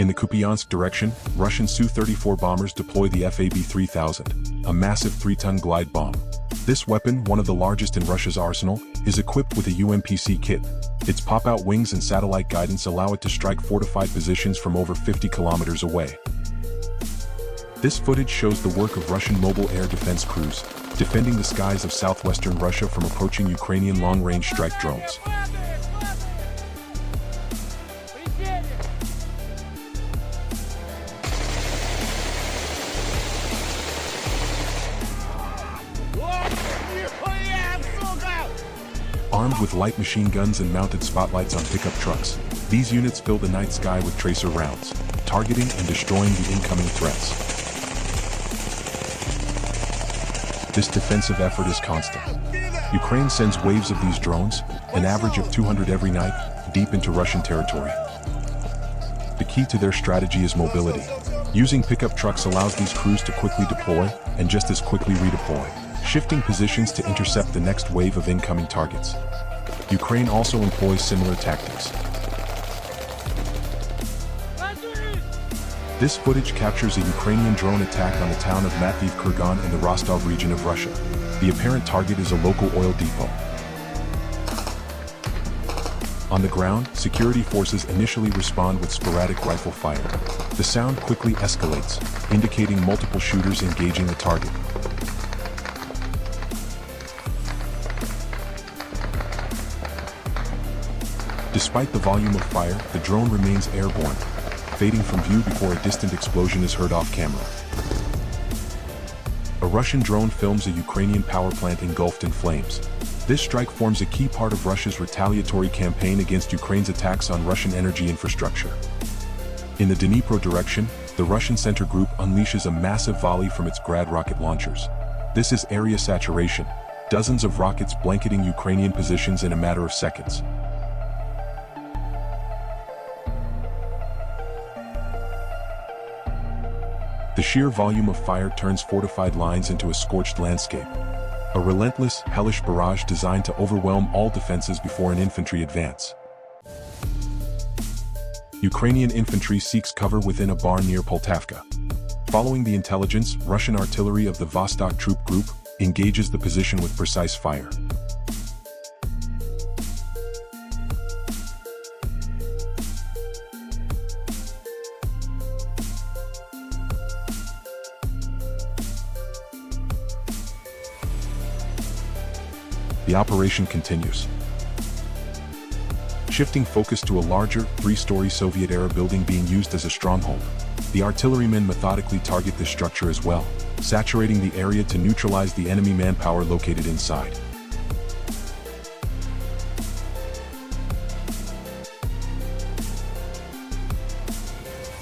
In the Kupiansk direction, Russian Su-34 bombers deploy the FAB-3000, a massive 3-ton glide bomb. This weapon, one of the largest in Russia's arsenal, is equipped with a UMPC kit. Its pop-out wings and satellite guidance allow it to strike fortified positions from over 50 kilometers away. This footage shows the work of Russian mobile air defense crews, defending the skies of southwestern Russia from approaching Ukrainian long-range strike drones. Armed with light machine guns and mounted spotlights on pickup trucks, these units fill the night sky with tracer rounds, targeting and destroying the incoming threats. This defensive effort is constant. Ukraine sends waves of these drones, an average of 200 every night, deep into Russian territory. The key to their strategy is mobility. Using pickup trucks allows these crews to quickly deploy and just as quickly redeploy, shifting positions to intercept the next wave of incoming targets. Ukraine also employs similar tactics. This footage captures a Ukrainian drone attack on the town of Matviv Kurgan in the Rostov region of Russia. The apparent target is a local oil depot. On the ground, security forces initially respond with sporadic rifle fire. The sound quickly escalates, indicating multiple shooters engaging the target. Despite the volume of fire, the drone remains airborne, fading from view before a distant explosion is heard off camera. A Russian drone films a Ukrainian power plant engulfed in flames. This strike forms a key part of Russia's retaliatory campaign against Ukraine's attacks on Russian energy infrastructure. In the Dnipro direction, the Russian center group unleashes a massive volley from its Grad rocket launchers. This is area saturation, dozens of rockets blanketing Ukrainian positions in a matter of seconds. The sheer volume of fire turns fortified lines into a scorched landscape. A relentless, hellish barrage designed to overwhelm all defenses before an infantry advance. Ukrainian infantry seeks cover within a barn near Poltavka. Following the intelligence, Russian artillery of the Vostok Troop Group engages the position with precise fire. The operation continues. Shifting focus to a larger, 3-story Soviet-era building being used as a stronghold, the artillerymen methodically target this structure as well, saturating the area to neutralize the enemy manpower located inside.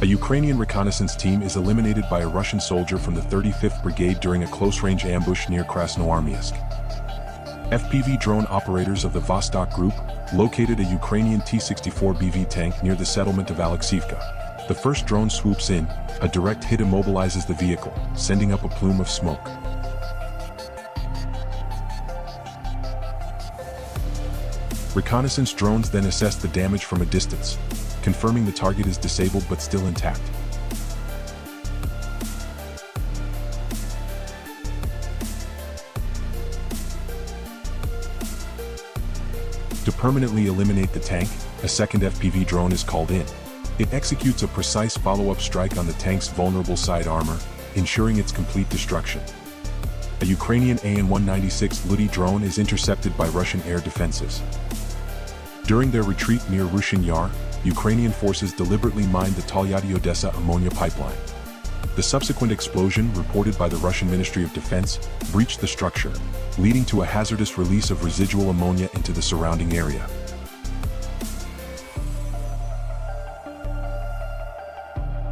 A Ukrainian reconnaissance team is eliminated by a Russian soldier from the 35th Brigade during a close-range ambush near Krasnoarmysk. FPV drone operators of the Vostok Group located a Ukrainian T-64BV tank near the settlement of Alexivka. The first drone swoops in, a direct hit immobilizes the vehicle, sending up a plume of smoke. Reconnaissance drones then assess the damage from a distance, confirming the target is disabled but still intact. To permanently eliminate the tank, a second FPV drone is called in. It executes a precise follow-up strike on the tank's vulnerable side armor, ensuring its complete destruction. A Ukrainian AN-196 Ludi drone is intercepted by Russian air defenses. During their retreat near Rushin Yar, Ukrainian forces deliberately mined the Tolyatti-Odessa ammonia pipeline. The subsequent explosion, reported by the Russian Ministry of Defense, breached the structure, leading to a hazardous release of residual ammonia into the surrounding area.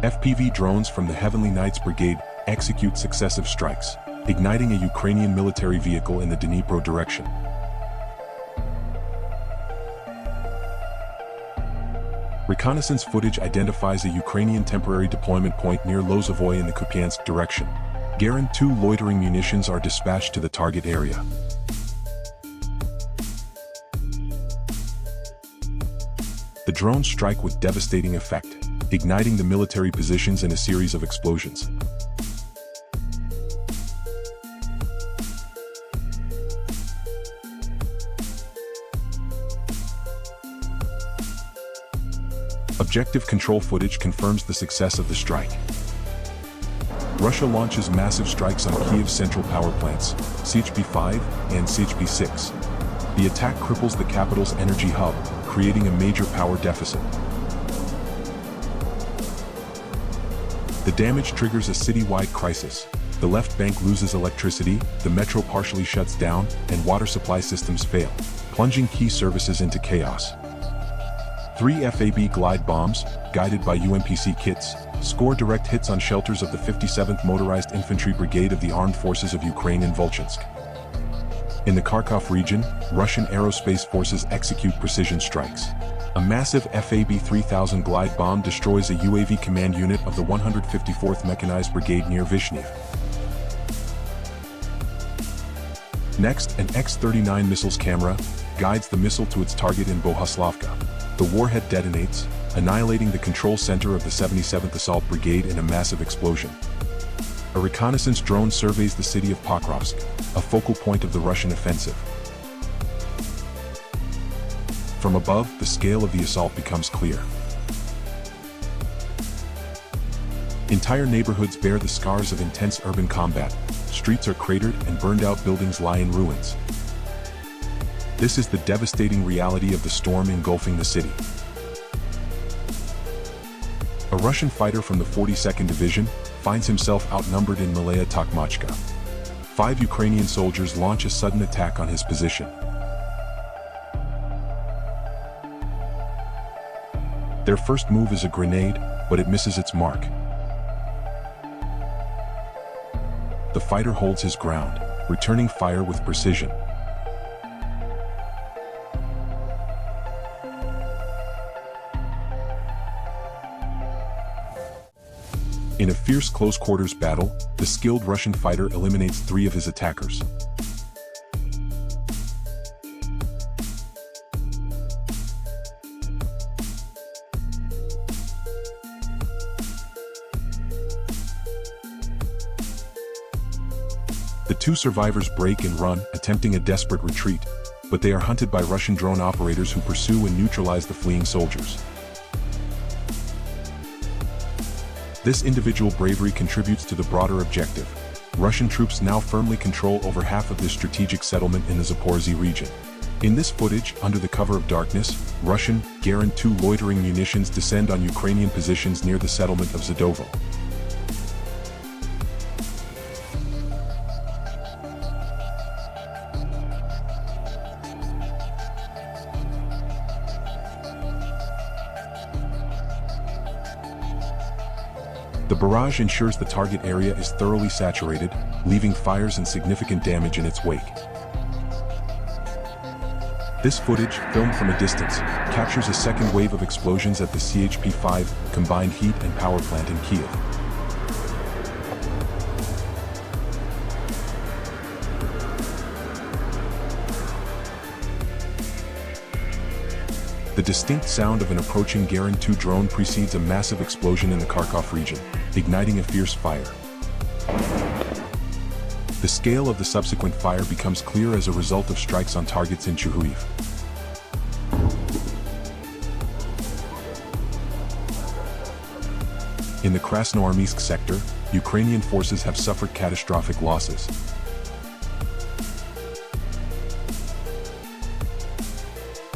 FPV drones from the Heavenly Knights Brigade execute successive strikes, igniting a Ukrainian military vehicle in the Dnipro direction. Reconnaissance footage identifies a Ukrainian temporary deployment point near Lozovoy in the Kupiansk direction. Garand 2 loitering munitions are dispatched to the target area. The drones strike with devastating effect, igniting the military positions in a series of explosions. Objective control footage confirms the success of the strike. Russia launches massive strikes on Kiev's central power plants, CHP-5 and CHP-6. The attack cripples the capital's energy hub, creating a major power deficit. The damage triggers a citywide crisis. The left bank loses electricity, the metro partially shuts down, and water supply systems fail, plunging key services into chaos. 3 FAB glide bombs, guided by UMPC kits, score direct hits on shelters of the 57th Motorized Infantry Brigade of the Armed Forces of Ukraine in Volchansk. In the Kharkiv region, Russian aerospace forces execute precision strikes. A massive FAB-3000 glide bomb destroys a UAV command unit of the 154th Mechanized Brigade near Vyshnev. Next, an X-39 missiles camera guides the missile to its target in Bohuslavka. The warhead detonates, annihilating the control center of the 77th Assault Brigade in a massive explosion. A reconnaissance drone surveys the city of Pokrovsk, a focal point of the Russian offensive. From above, the scale of the assault becomes clear. Entire neighborhoods bear the scars of intense urban combat. Streets are cratered and burned-out buildings lie in ruins. This is the devastating reality of the storm engulfing the city. A Russian fighter from the 42nd Division finds himself outnumbered in Malaya Tokmachka. 5 Ukrainian soldiers launch a sudden attack on his position. Their first move is a grenade, but it misses its mark. The fighter holds his ground, returning fire with precision. In a fierce close-quarters battle, the skilled Russian fighter eliminates 3 of his attackers. The 2 survivors break and run, attempting a desperate retreat, but they are hunted by Russian drone operators who pursue and neutralize the fleeing soldiers. This individual bravery contributes to the broader objective. Russian troops now firmly control over half of this strategic settlement in the Zaporizhzhia region. In this footage, under the cover of darkness, Russian Garand II loitering munitions descend on Ukrainian positions near the settlement of Zadovo. The barrage ensures the target area is thoroughly saturated, leaving fires and significant damage in its wake. This footage, filmed from a distance, captures a second wave of explosions at the CHP-5 combined heat and power plant in Kiev. The distinct sound of an approaching Garand II drone precedes a massive explosion in the Kharkiv region, igniting a fierce fire. The scale of the subsequent fire becomes clear as a result of strikes on targets in Chuhuiv. In the Krasnoarmeysk sector, Ukrainian forces have suffered catastrophic losses.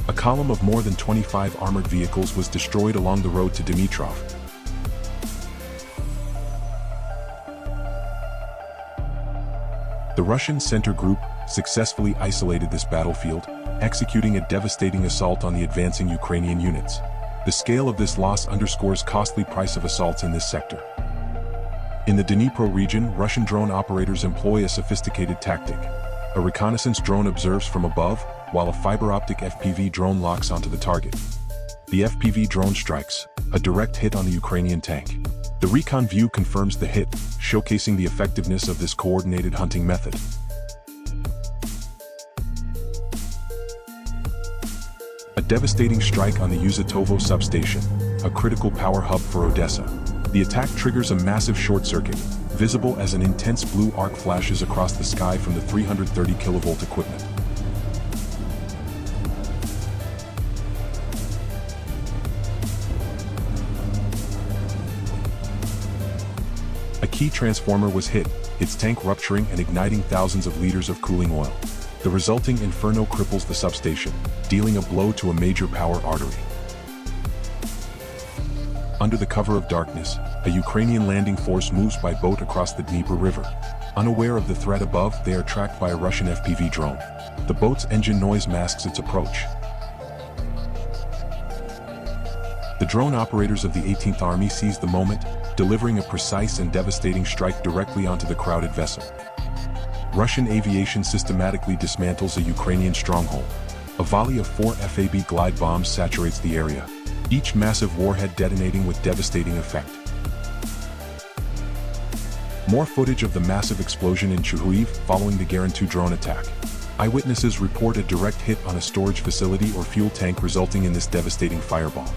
A column of more than 25 armored vehicles was destroyed along the road to Dmitrov. The Russian Center Group successfully isolated this battlefield, executing a devastating assault on the advancing Ukrainian units. The scale of this loss underscores costly price of assaults in this sector. In the Dnipro region, Russian drone operators employ a sophisticated tactic. A reconnaissance drone observes from above, while a fiber-optic FPV drone locks onto the target. The FPV drone strikes, a direct hit on the Ukrainian tank. The recon view confirms the hit, showcasing the effectiveness of this coordinated hunting method. A devastating strike on the Uzatovo substation. a critical power hub for Odessa. The attack triggers a massive short circuit, visible as an intense blue arc flashes across the sky from the 330 kilovolt equipment. A key transformer was hit, its tank rupturing and igniting thousands of liters of cooling oil. The resulting inferno cripples the substation, dealing a blow to a major power artery. Under the cover of darkness, a Ukrainian landing force moves by boat across the Dnieper River. Unaware of the threat above, they are tracked by a Russian FPV drone. The boat's engine noise masks its approach. The drone operators of the 18th Army seize the moment, delivering a precise and devastating strike directly onto the crowded vessel. Russian aviation systematically dismantles a Ukrainian stronghold. A volley of 4 FAB glide bombs saturates the area, each massive warhead detonating with devastating effect. More footage of the massive explosion in Chuhuiv following the Garan-2 drone attack. Eyewitnesses report a direct hit on a storage facility or fuel tank resulting in this devastating fireball.